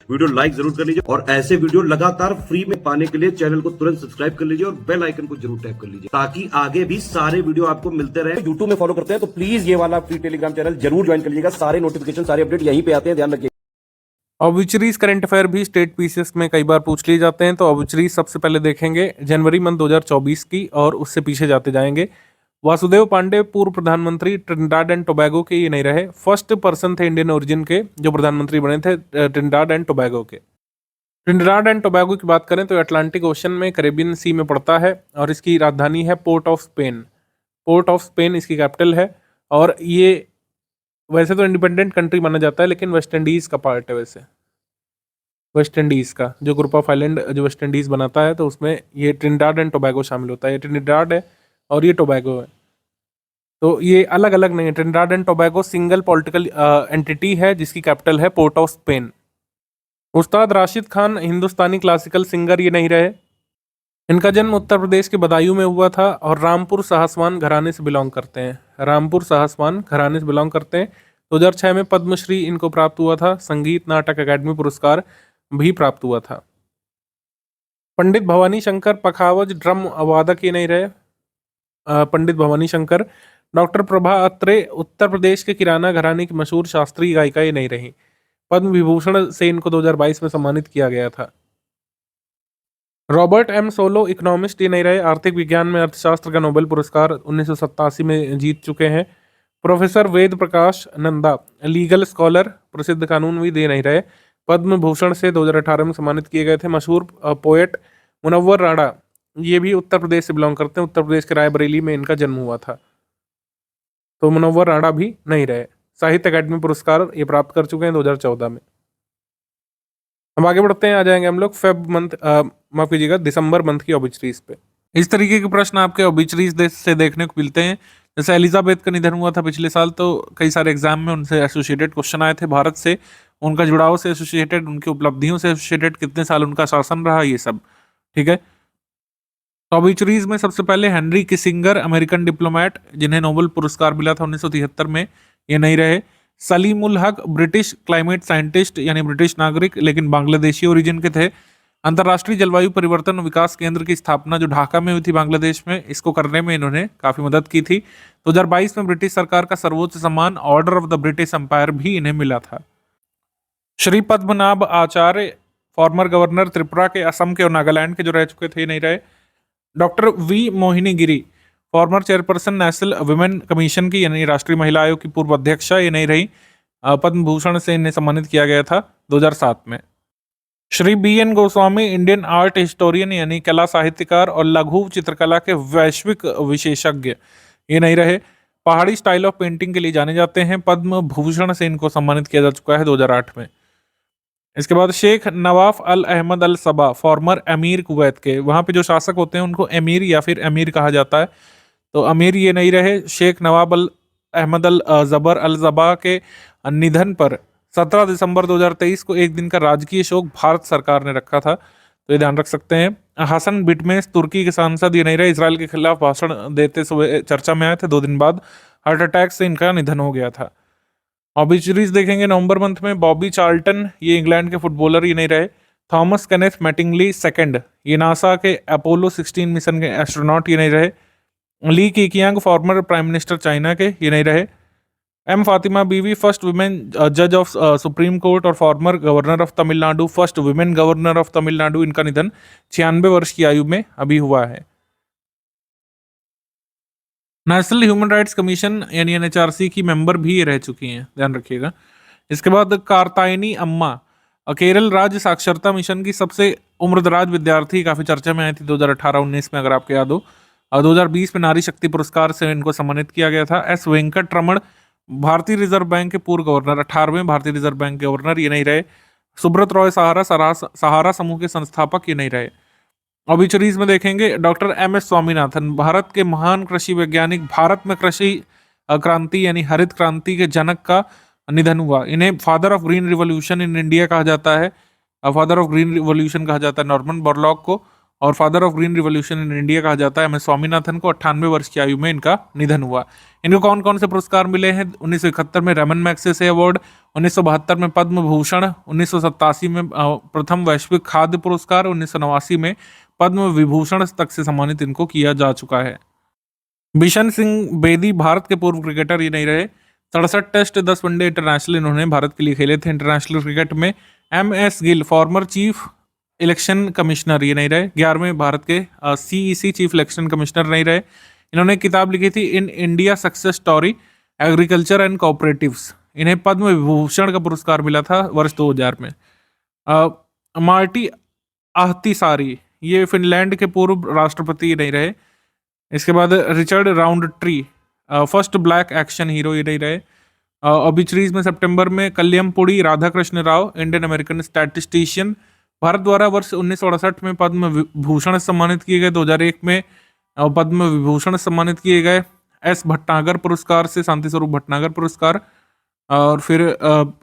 Video like जरूर कर लीजिए और ऐसे वीडियो लगातार फ्री में पाने के लिए चैनल को तुरंत सब्सक्राइब कर लीजिए और बेल आइकन को जरूर टैप कर लीजिए ताकि आगे भी सारे वीडियो आपको मिलते रहे। यूट्यूब में फॉलो करते हैं तो प्लीज ये वाला फ्री टेलीग्राम चैनल जरूर ज्वाइन कर लीजिएगा। सारे नोटिफिकेशन सारे अपडेट यहीं पे आते हैं, ध्यान रखिए। ऑब्चुरीज करंट अफेयर भी स्टेट पीसीएस में कई बार पूछ लिए जाते हैं, तो ऑब्चुरीज सबसे पहले देखेंगे जनवरी मंथ 2024 की और उससे पीछे जाते जाएंगे। वासुदेव पांडे पूर्व प्रधानमंत्री ट्रिनिडाड एंड टोबैगो के ये नहीं रहे, फर्स्ट पर्सन थे इंडियन ओरिजिन के जो प्रधानमंत्री बने थे ट्रिनिडाड एंड टोबैगो के। ट्रिनिडाड एंड टोबैगो की बात करें तो अटलांटिक ओशन में कैरेबियन सी में पड़ता है और इसकी राजधानी है port of Spain. Port of Spain इसकी कैपिटल है और ये वैसे तो इंडिपेंडेंट कंट्री माना जाता है लेकिन वेस्ट इंडीज़ का पार्ट है। वैसे वेस्ट इंडीज़ का जो ग्रुप ऑफ आइलैंड जो वेस्ट इंडीज़ बनाता है तो उसमें ये ट्रिनिडाड एंड टोबैगो शामिल होता है। ये ट्रिनिडाड है और ये टोबैगो है, तो ये अलग अलग नहीं है। Trinidad and Tobago single political entity है जिसकी कैपिटल है port of Spain. Ustad Rashid Khan Hindustani classical singer ये नहीं रहे। इनका जन्म उत्तर प्रदेश के बदायूं में हुआ था और रामपुर साहसवान घराने से बिलोंग करते हैं। रामपुर साहसवान घराने से बिलोंग करते हैं। 2006 में पद्मश्री इनको प्राप्त हुआ था। संगीत नाटक अकादमी पुरस्कार भी प्राप्त हुआ था। पंडित भवानी शंकर पखावज ड्रम वादक ये नहीं रहे। पंडित भवानी शंकर। डॉक्टर प्रभा अत्रे उत्तर प्रदेश के किराना घराने की मशहूर शास्त्रीय गायिका ये नहीं रही। पद्म विभूषण से इनको 2022 में सम्मानित किया गया था। रॉबर्ट एम सोलो इकोनॉमिस्ट ये नहीं रहे। आर्थिक विज्ञान में अर्थशास्त्र का नोबेल पुरस्कार 1987 में जीत चुके हैं। Professor Ved Prakash Nanda legal scholar प्रसिद्ध कानूनविद ये नहीं रहे। पद्म भूषण से 2018 में सम्मानित किए गए थे। मशहूर पोएट मुनव्वर राणा ये भी उत्तर प्रदेश से बिलोंग करते हैं। उत्तर प्रदेश के रायबरेली में इनका जन्म हुआ था, तो मुनव्वर राणा भी नहीं रहे। साहित्य अकादमी पुरस्कार ये प्राप्त कर चुके हैं 2014 में। अब आगे बढ़ते हैं, आ जाएंगे हम लोग फेब मंथ माफ कीजिएगा दिसंबर मंथ की ऑबिचरीज पे। इस तरीके के प्रश्न आपके ऑबिचरीज से देखने को मिलते हैं। जैसे एलिजाबेथ का निधन हुआ था पिछले साल, तो कई सारे एग्जाम में उनसे एसोसिएटेड क्वेश्चन आए थे। भारत से उनका जुड़ाव से एसोसिएटेड, उनकी उपलब्धियों से एसोसिएटेड, कितने साल उनका शासन रहा, ये सब ठीक है। तो ऑबिचरीज में सबसे पहले हेनरी किसिंगर अमेरिकन डिप्लोमेट जिन्हें नोबेल पुरस्कार मिला था 1973 में, ये नहीं रहे। Salim ul Haq British climate scientist यानी ब्रिटिश नागरिक लेकिन बांग्लादेशी ओरिजिन के थे। अंतर्राष्ट्रीय जलवायु परिवर्तन विकास केंद्र की स्थापना जो ढाका में हुई थी बांग्लादेश में, इसको करने में इन्होंने काफी मदद की थी। 2022 में ब्रिटिश सरकार का सर्वोच्च सम्मान order of the British empire भी इन्हें मिला था। श्री पद्मनाभ आचार्य फॉर्मर गवर्नर त्रिपुरा के, असम के और नागालैंड के जो रह चुके थे, नहीं रहे। Doctor V Mohini Giri former chairperson National Women Commission की यानी राष्ट्रीय महिला आयोग की पूर्व अध्यक्षा ये नहीं रही। पद्म भूषण से इन्हें सम्मानित किया गया था 2007 में। Shri B N Goswami Indian art historian यानी कला साहित्यकार और लघु चित्रकला के वैश्विक विशेषज्ञ ये नहीं रहे। पहाड़ी स्टाइल ऑफ पेंटिंग के लिए जाने जाते हैं। पद्म भूषण से इनको सम्मानित किया जा चुका है 2008 में। इसके बाद शेख नवाफ अल अहमद अल सबा फॉर्मर अमीर कुवैत के, वहाँ पे जो शासक होते हैं उनको अमीर या फिर अमीर कहा जाता है, तो अमीर ये नहीं रहे। शेख नवाब अल अहमद अल जबर अल जबा के निधन पर 17 दिसंबर 2023 को एक दिन का राजकीय शोक भारत सरकार ने रखा था, तो ये ध्यान रख सकते हैं। हसन बिटमेस तुर्की के सांसद ये नहीं रहे। इसराइल के खिलाफ भाषण देते हुए चर्चा में आए थे। 2 दिन बाद हार्ट अटैक से इनका निधन हो गया था। ऑबिचरीज देखेंगे नवंबर मंथ में। बॉबी चार्ल्टन ये इंग्लैंड के फुटबॉलर ये नहीं रहे। थॉमस केनेथ मैटिंगली सेकंड ये नासा के अपोलो 16 मिशन के एस्ट्रोनॉट ये नहीं रहे। ली कीकियांग फॉर्मर प्राइम मिनिस्टर चाइना के ये नहीं रहे। एम फातिमा बीवी फर्स्ट वुमेन जज ऑफ सुप्रीम कोर्ट और former governor of Tamil Nadu, first women governor of Tamil Nadu, इनका निधन 96 वर्ष की आयु में अभी हुआ है। नेशनल ह्यूमन राइट्स कमीशन यानी एनएचआरसी की मेंबर भी ये रह चुकी हैं, ध्यान रखिएगा। इसके बाद कार्तायनी अम्मा केरल राज्य साक्षरता मिशन की सबसे उम्रदराज विद्यार्थी, काफी चर्चा में आई थी 2018-19 में अगर आपको याद हो। 2020 में नारी शक्ति पुरस्कार से इनको सम्मानित किया गया था। एस वेंकट रमण भारतीय रिजर्व बैंक के पूर्व गवर्नर, 18वें भारतीय रिजर्व बैंक के गवर्नर ये नहीं रहे। सुब्रत रॉय सहारा समूह के संस्थापक ये नहीं रहे। ऑबिचरीज में देखेंगे doctor M S Swaminathan Bharat के महान कृषि वैज्ञानिक, भारत में कृषि क्रांति यानी हरित क्रांति के जनक का निधन हुआ। इन्हें father of green revolution in India कहा जाता है, फादर ऑफ ग्रीन रिवॉल्यूशन कहा जाता है नॉर्मन बोरलॉग को। और father of green revolution in India कहा जाता है। एम एस स्वामीनाथन को 98 वर्ष की आयु में इनका निधन हुआ। इनको कौन कौन से पुरस्कार मिले हैं? 1971 में रमन मैग्सेसे अवार्ड, 1972 में पद्म भूषण, 1987 में प्रथम वैश्विक खाद्य पुरस्कार, 1989 में पद्म विभूषण तक से सम्मानित इनको किया जा चुका है। बिशन सिंह बेदी भारत के पूर्व क्रिकेटर ये नहीं रहे। 67 टेस्ट 10 वनडे इंटरनेशनल इन्होंने भारत के लिए खेले थे इंटरनेशनल क्रिकेट में। M S Gill former chief election commissioner ये नहीं रहे। 11वें भारत के सीईसी चीफ इलेक्शन कमिश्नर नहीं रहे। इन्होंने एक किताब लिखी थी in India success story agriculture and cooperatives. इन्हें पद्म विभूषण का पुरस्कार मिला था वर्ष 2000 में। मार्टी आहतिसारी ये फिनलैंड के पूर्व राष्ट्रपति नहीं रहे। इसके बाद Richard Roundtree first black action hero ये नहीं रहे। ऑबिचरीज में सितंबर में Kalyampudi Radhakrishna Rao Indian American statistician Bharat द्वारा वर्ष 1968 में पद्म भूषण सम्मानित किए गए। 2001 में पद्म विभूषण सम्मानित किए गए। एस भटनागर पुरस्कार से शांति स्वरूप भटनागर पुरस्कार। और फिर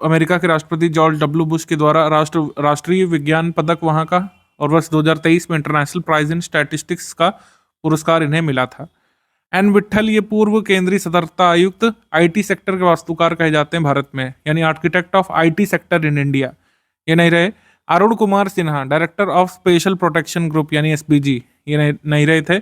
अमेरिका के राष्ट्रपति जॉर्ज डब्ल्यू बुश के द्वारा राष्ट्रीय विज्ञान पदक वहाँ का। और वर्ष 2023 में इंटरनेशनल प्राइज इन स्टैटिस्टिक्स का पुरस्कार इन्हें मिला था। एन विट्ठल ये पूर्व केंद्रीय सतर्कता आयुक्त आईटी सेक्टर के वास्तुकार कहे जाते हैं भारत में, यानी architect of IT sector in India ये नहीं रहे। Arun Kumar Sinha director of special protection group यानी एसपीजी ये नहीं रहे थे।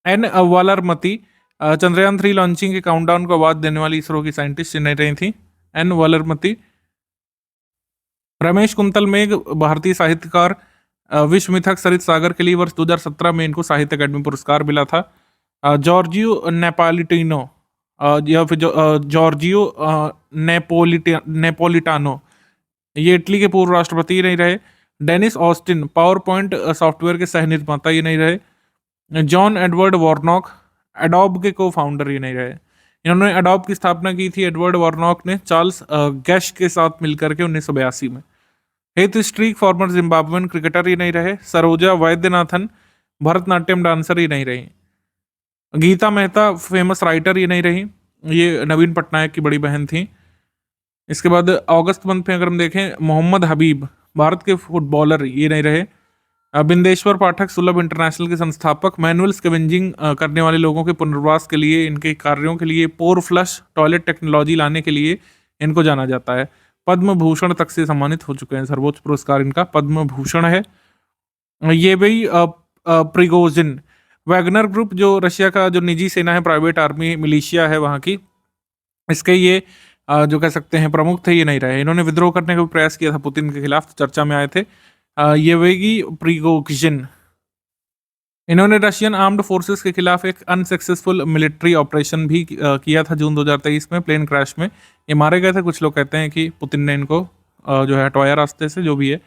एन वालरमती चंद्रयान 3 लॉन्चिंग के काउंटडाउन को आवाज देने वाली इसरो की साइंटिस्ट नहीं रही थी। एन वालरमती। रमेश कुंतल मेघ भारतीय साहित्यकार विश्व मिथक सरित सागर के लिए वर्ष 2017 में इनको साहित्य अकादमी पुरस्कार मिला था। जॉर्जियो नेपोलिटानो या फिर जॉर्जियो नेपोलिटानो ये इटली के पूर्व राष्ट्रपति नहीं रहे। Dennis Austin PowerPoint software के सह निर्माता ये नहीं रहे। जॉन एडवर्ड वॉर्नॉक एडोब के को फाउंडर ये नहीं रहे। इन्होंने एडोब की स्थापना की थी एडवर्ड वॉर्नॉक ने चार्ल्स गैश के साथ मिलकर के 1982 में। Heath Streak former Zimbabwean cricketer ही नहीं रहे। सरोजा वैद्यनाथन भरतनाट्यम डांसर ही नहीं रही। गीता मेहता फेमस राइटर ये नहीं रही, ये नवीन पटनायक की बड़ी बहन थी। इसके बाद अगस्त मंथ में अगर हम देखें मोहम्मद हबीब भारत के फुटबॉलर ये नहीं रहे। बिंदेश्वर पाठक सुलभ इंटरनेशनल के संस्थापक मैनुअल स्कैवेंजिंग करने वाले लोगों के पुनर्वास के लिए इनके कार्यों के लिए पोर फ्लश टॉयलेट टेक्नोलॉजी लाने के लिए इनको जाना जाता है। पद्म भूषण तक से सम्मानित हो चुके हैं। सर्वोच्च पुरस्कार इनका पद्म भूषण है। ये भी प्रिगोजिन वैगनर ग्रुप जो रशिया का जो निजी सेना है प्राइवेट आर्मी मिलिशिया है वहाँ की, इसके ये जो कह सकते हैं प्रमुख थे ये नहीं रहे। इन्होंने विद्रोह करने का भी प्रयास किया था पुतिन के खिलाफ, चर्चा में आए थे। ये वेगी प्रिगोजिन इन्होंने रशियन आर्म्ड फोर्सेस के खिलाफ एक अनसक्सेसफुल मिलिट्री ऑपरेशन भी किया था जून 2023 में प्लेन क्रैश में ये मारे गए थे। कुछ लोग कहते हैं कि पुतिन ने इनको जो है हटवाया रास्ते से, जो भी है।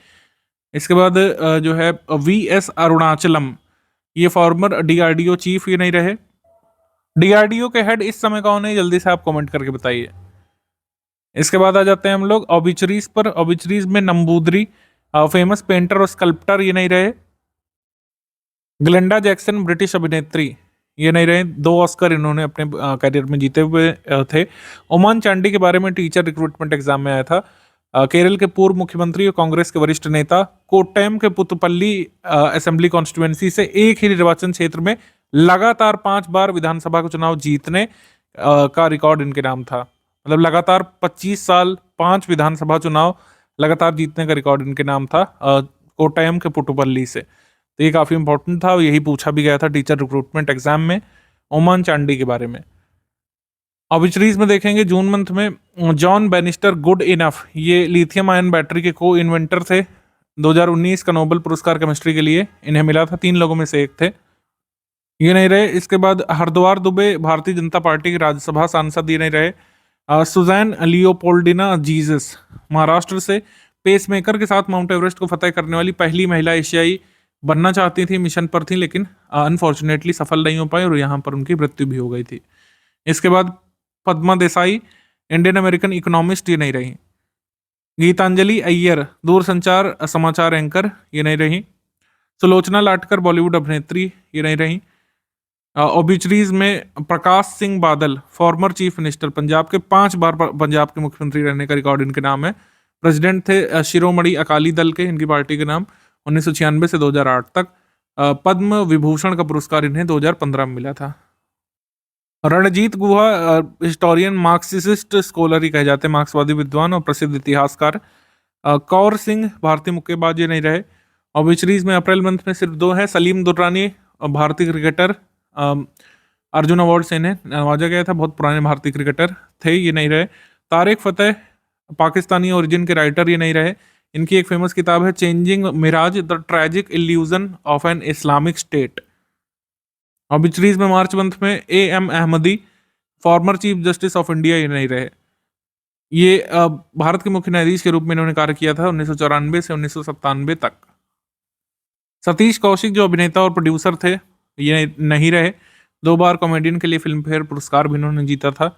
इसके बाद जो है वीएस अरुणाचलम ये फॉर्मर डीआरडीओ चीफ ये नहीं रहे। डीआरडीओ के हेड इस समय कौन है जल्दी से आप कमेंट करके बताइए। इसके बाद आ जाते हैं हम लोग ऑबिचरीज पर। ऑबिचरीज में नंबूदरी फेमस पेंटर और स्कल्प्टर ये नहीं रहे। ग्लेंडा जैक्सन ब्रिटिश अभिनेत्री ये नहीं रहे। 2 ऑस्कर इन्होंने अपने करियर में जीते हुए थे। ओमान चांडी के बारे में टीचर रिक्रूटमेंट एग्जाम में आया था। केरल के पूर्व मुख्यमंत्री और कांग्रेस के वरिष्ठ नेता। कोट्टयम के पुतपल्ली असेंबली कॉन्स्टिट्यूएंसी से एक ही निर्वाचन क्षेत्र में लगातार 5 बार विधानसभा का चुनाव जीतने का रिकॉर्ड इनके नाम था। मतलब लगातार 25 साल 5 विधानसभा चुनाव लगातार जीतने का रिकॉर्ड इनके नाम था कोट्टयम के पुटुपल्ली से। तो ये काफ़ी इंपॉर्टेंट था, यही पूछा भी गया था टीचर रिक्रूटमेंट एग्जाम में ओमान चांडी के बारे में। ऑबिचरीज में देखेंगे जून मंथ में जॉन बेनिस्टर गुड इनफ ये लिथियम आयन बैटरी के को इन्वेंटर थे। 2019 का नोबेल पुरस्कार केमिस्ट्री के लिए इन्हें मिला था। 3 लोगों में से एक थे, ये नहीं रहे। इसके बाद हरद्वार दुबे भारतीय जनता पार्टी के राज्यसभा सांसद ये नहीं रहे। सुजैन लियोपोल्डिना जीसस महाराष्ट्र से पेसमेकर के साथ माउंट एवरेस्ट को फतेह करने वाली पहली महिला एशियाई बनना चाहती थी, मिशन पर थी लेकिन अनफॉर्चुनेटली सफल नहीं हो पाई और यहाँ पर उनकी मृत्यु भी हो गई थी। इसके बाद Padma Desai Indian American economist ये नहीं रही। गीतांजलि अय्यर दूरसंचार समाचार एंकर ये नहीं रही। सुलोचना लाटकर बॉलीवुड अभिनेत्री ये नहीं रही। ओबिचरीज में Prakash Singh Badal former chief minister Punjab के 5 बार पंजाब के मुख्यमंत्री रहने का रिकॉर्ड इनके नाम है। प्रेसिडेंट थे शिरोमणि अकाली दल के, इनकी पार्टी के नाम 1996 से 2008 तक। पद्म विभूषण का पुरस्कार इन्हें 2015 में मिला था। रणजीत गुहा हिस्टोरियन मार्क्सिस्ट स्कॉलर ही कहे जाते हैं, मार्क्सवादी विद्वान और प्रसिद्ध इतिहासकार। कौर सिंह भारतीय मुक्केबाज ये नहीं रहे। ऑबिचरीज में अप्रैल मंथ में सिर्फ 2 हैं। सलीम दुर्रानी भारतीय क्रिकेटर, अर्जुन अवार्ड से इन्हें नवाजा गया था, बहुत पुराने भारतीय क्रिकेटर थे, ये नहीं रहे। तारिक फतेह पाकिस्तानी ओरिजिन के राइटर, ये नहीं रहे। इनकी एक फेमस किताब है changing mirage, the tragic illusion of an Islamic state. Obituaries में मार्च मंथ में AM Ahmadi, former chief justice of India, ये नहीं रहे। ये भारत के मुख्य न्यायाधीश के रूप में इन्होंने कार्य किया था 1994 से 1997 तक। सतीश कौशिक जो अभिनेता और प्रोड्यूसर थे, ये नहीं रहे। 2 बार कॉमेडियन के लिए फिल्म फेयर पुरस्कार भी इन्होंने जीता था।